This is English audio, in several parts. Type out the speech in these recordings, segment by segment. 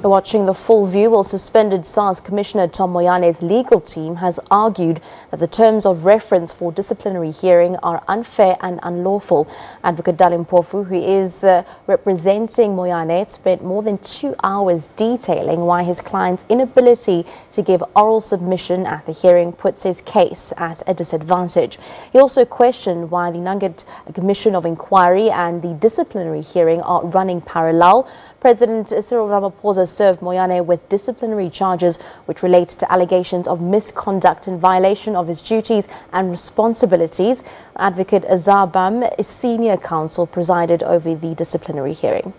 You're watching The Full View. Well, suspended SARS Commissioner Tom Moyane's legal team has argued that the terms of reference for disciplinary hearing are unfair and unlawful. Advocate Dali Mpofu, who is representing Moyane, spent more than 2 hours detailing why his client's inability to give oral submission at the hearing puts his case at a disadvantage. He also questioned why the Nugent Commission of Inquiry and the disciplinary hearing are running parallel. President Cyril Ramaphosa served Moyane with disciplinary charges which relate to allegations of misconduct in violation of his duties and responsibilities. Advocate Azhar Bham, senior counsel, presided over the disciplinary hearing.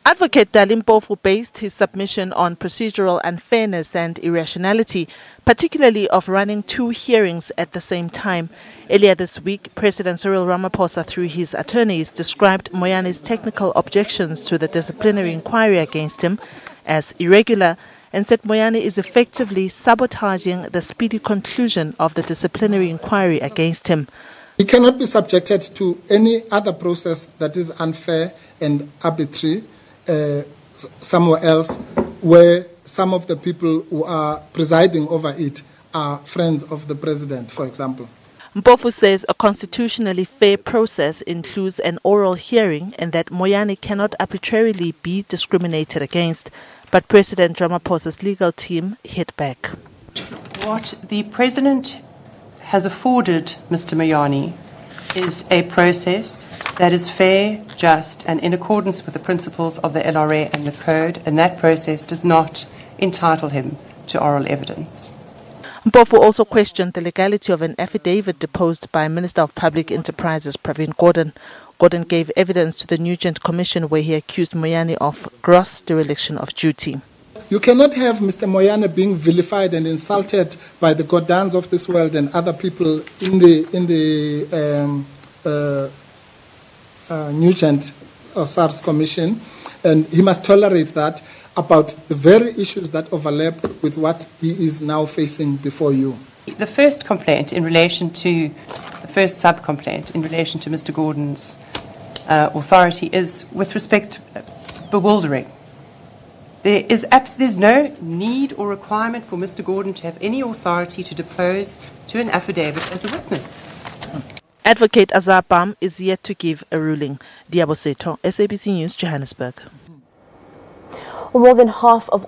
Advocate Dali Mpofu based his submission on procedural unfairness and irrationality, particularly of running 2 hearings at the same time. Earlier this week, President Cyril Ramaphosa, through his attorneys, described Moyane's technical objections to the disciplinary inquiry against him as irregular and said Moyane is effectively sabotaging the speedy conclusion of the disciplinary inquiry against him. He cannot be subjected to any other process that is unfair and arbitrary somewhere else, where some of the people who are presiding over it are friends of the president, for example. Mpofu says a constitutionally fair process includes an oral hearing and that Moyane cannot arbitrarily be discriminated against. But President Ramaphosa's legal team hit back. What the President has afforded Mr. Moyane is a process that is fair, just and in accordance with the principles of the LRA and the Code, and that process does not entitle him to oral evidence. Mpofu also questioned the legality of an affidavit deposed by Minister of Public Enterprises Pravin Gordhan. Gordhan gave evidence to the Nugent Commission where he accused Moyane of gross dereliction of duty. You cannot have Mr. Moyane being vilified and insulted by the Gordhans of this world and other people in the Nugent or SARS Commission, and he must tolerate that about the very issues that overlap with what he is now facing before you. The first complaint in relation to the first sub-complaint in relation to Mr. Gordhan's authority is, with respect, bewildering. There's no need or requirement for Mr. Gordhan to have any authority to depose to an affidavit as a witness. Advocate Azhar Bham is yet to give a ruling. SABC News, Johannesburg. More than half of